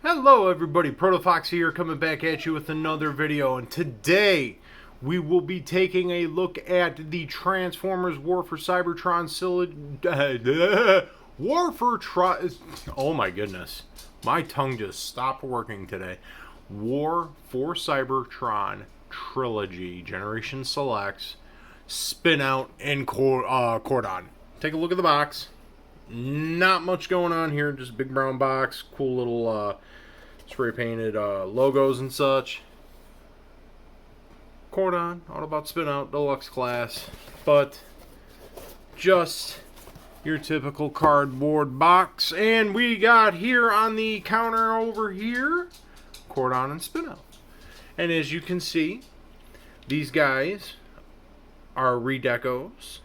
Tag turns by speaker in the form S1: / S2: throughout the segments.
S1: Hello everybody, ProtoFoxy here coming back at you with another video, and today we will be taking a look at the Transformers War for Cybertron oh my goodness, my tongue just stopped working today. War for Cybertron Trilogy, Generation Selects, Spinout, and Cordon. Take a look at the box. Not much going on here, just a big brown box, cool little spray painted logos and such. Cordon, Autobot Spinout, Deluxe Class, but just your typical cardboard box. And we got here on the counter over here, Cordon and Spinout. And as you can see, these guys are redecos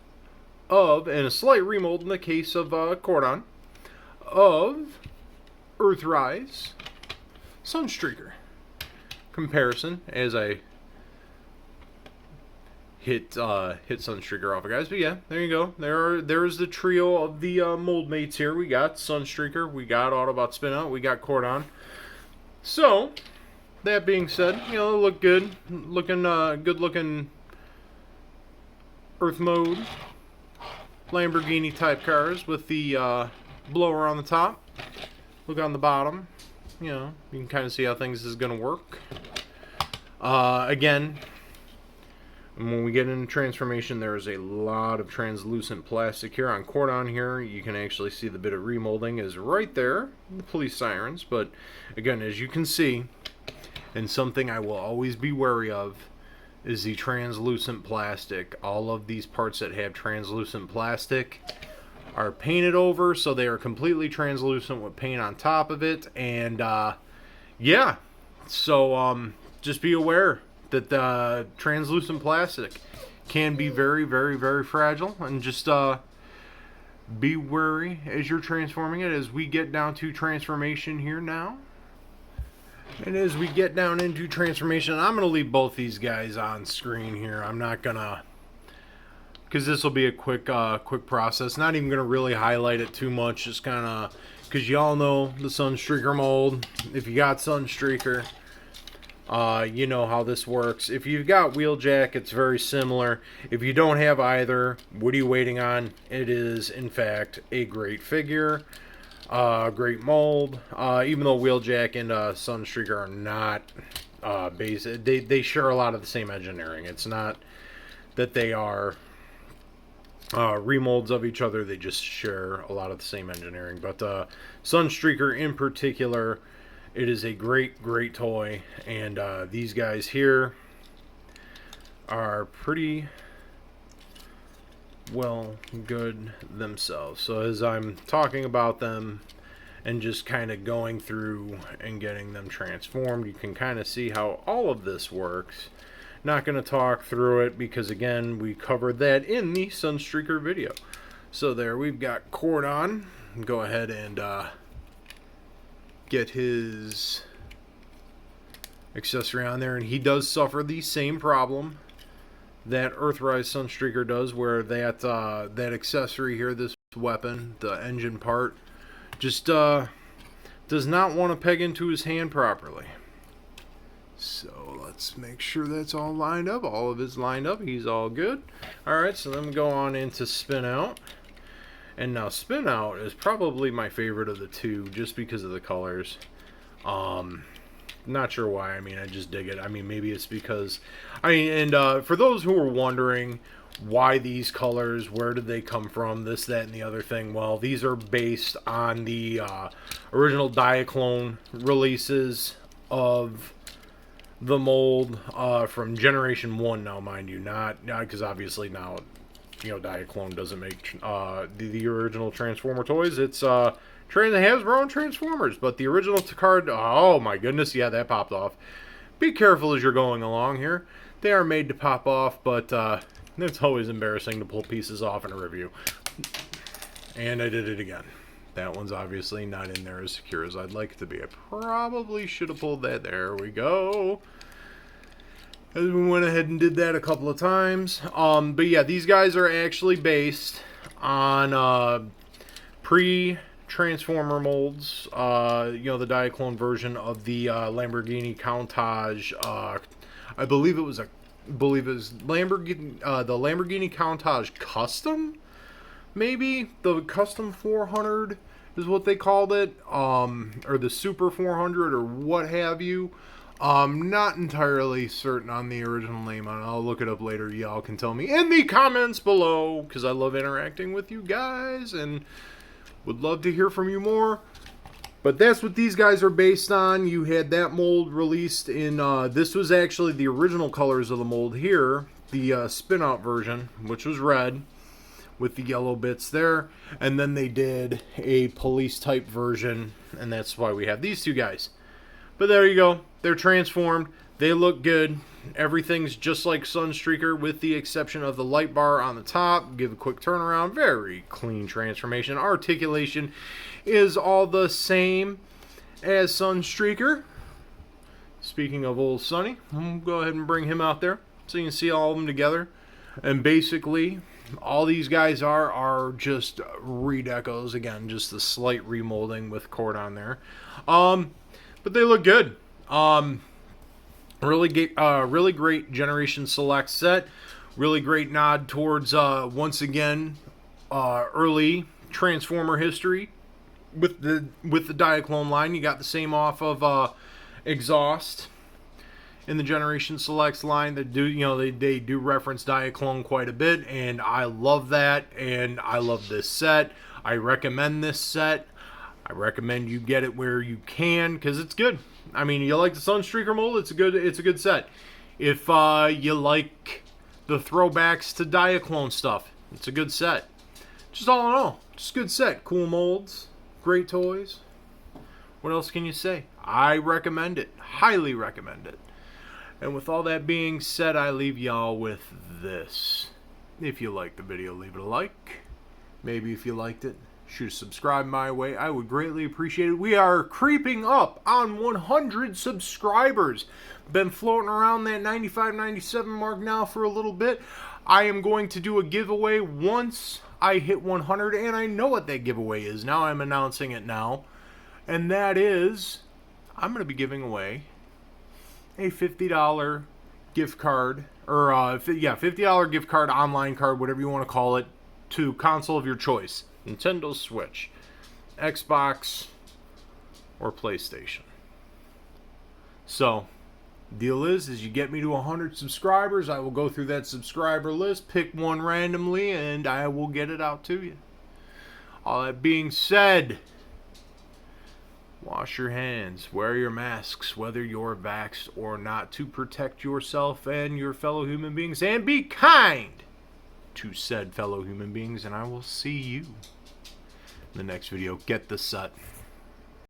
S1: of, and a slight remold in the case of Cordon, of Earthrise, Sunstreaker. Comparison as I hit Sunstreaker off, guys. But yeah, there you go. There's the trio of the mold mates here. We got Sunstreaker, we got Autobot Spinout, we got Cordon. So that being said, you know, look good, good looking Earth mode Lamborghini type cars with the blower on the top. Look on the bottom. You know, you can kind of see how things is going to work. Again, when we get into transformation, there is a lot of translucent plastic here. On Cordon here, you can actually see the bit of remolding is right there, the police sirens. But again, as you can see, and something I will always be wary of, is the translucent plastic. All of these parts that have translucent plastic are painted over, so they are completely translucent with paint on top of it. And yeah, so just be aware that the translucent plastic can be very, very, very fragile, and just be wary as you're transforming it. As we get down to transformation here now, and as we get down into transformation, I'm going to leave both these guys on screen here. I'm not going to, because this will be a quick process. Not even going to really highlight it too much. Just kind of, because y'all know the Sunstreaker mold. If you got Sunstreaker, you know how this works. If you've got Wheeljack, it's very similar. If you don't have either, what are you waiting on? It is, in fact, a great figure. Great mold. Even though Wheeljack and Sunstreaker are not basic, they share a lot of the same engineering. It's not that they are remolds of each other. They just share a lot of the same engineering. But Sunstreaker in particular, it is a great, great toy. And these guys here are pretty well good themselves. So as I'm talking about them and just kind of going through and getting them transformed, you can kind of see how all of this works. Not going to talk through it because, again, we covered that in the Sunstreaker video. So there, we've got Cordon. Go ahead and get his accessory on there, and he does suffer the same problem that Earthrise Sunstreaker does, where that accessory here, this weapon, the engine part, just does not want to peg into his hand properly. So let's make sure that's all lined up. All of it's lined up. He's all good. Alright, so then we go on into Spinout. And now Spinout is probably my favorite of the two, just because of the colors. Not sure why. I mean, I just dig it. I mean, maybe it's because, I mean, and for those who are wondering why these colors, where did they come from, this, that, and the other thing, well, these are based on the original Diaclone releases of the mold from Generation 1 now, mind you, not because obviously now, you know, Diaclone doesn't make the original Transformer toys. It's Hasbro and Transformers, but the original card, oh my goodness, yeah, that popped off. Be careful as you're going along here. They are made to pop off, but it's always embarrassing to pull pieces off in a review. And I did it again. That one's obviously not in there as secure as I'd like it to be. I probably should have pulled that. There we go. As we went ahead and did that a couple of times. But yeah, these guys are actually based on pre Transformer molds. You know, the Diaclone version of the Lamborghini Countach. I believe it was Lamborghini, the Lamborghini Countach Custom, maybe the Custom 400 is what they called it, or the Super 400 or what have you. Not entirely certain on the original name. I'll look it up later. Y'all can tell me in the comments below, because I love interacting with you guys and would love to hear from you more. But that's what these guys are based on. You had that mold released in, this was actually the original colors of the mold here, the Spinout version, which was red with the yellow bits there. And then they did a police type version, and that's why we have these two guys. But there you go. They're transformed. They look good. Everything's just like Sunstreaker with the exception of the light bar on the top. Give a quick turnaround. Very clean transformation. Articulation is all the same as Sunstreaker. Speaking of old Sunny, I'm going to go ahead and bring him out there so you can see all of them together. And basically, all these guys are just redecos. Again, just the slight remolding with Cordon there. But they look good. Really great Generation Select set. Really great nod towards, once again, early Transformer history. With the Diaclone line, you got the same off of exhaust in the Generation Selects line. That do, you know, they do reference Diaclone quite a bit, and I love that, and I love this set. I recommend this set. I recommend you get it where you can, because it's good. I mean, you like the Sunstreaker mold, it's a good set. If you like the throwbacks to Diaclone stuff, it's a good set. Just all in all, just a good set. Cool molds, great toys. What else can you say? I recommend it. Highly recommend it. And with all that being said, I leave y'all with this. If you liked the video, leave it a like. Maybe if you liked it, shoot a subscribe my way. I would greatly appreciate it. We are creeping up on 100 subscribers. Been floating around that 95, 97 mark now for a little bit. I am going to do a giveaway once I hit 100, and I know what that giveaway is now. I'm announcing it now. And that is, I'm going to be giving away a $50 gift card, or $50 gift card, online card, whatever you want to call it, to console of your choice. Nintendo Switch, Xbox, or PlayStation. So, deal is you get me to 100 subscribers, I will go through that subscriber list, pick one randomly, and I will get it out to you. All that being said, wash your hands, wear your masks, whether you're vaxxed or not, to protect yourself and your fellow human beings, and be kind to said fellow human beings, and I will see you in the next video. Get the set.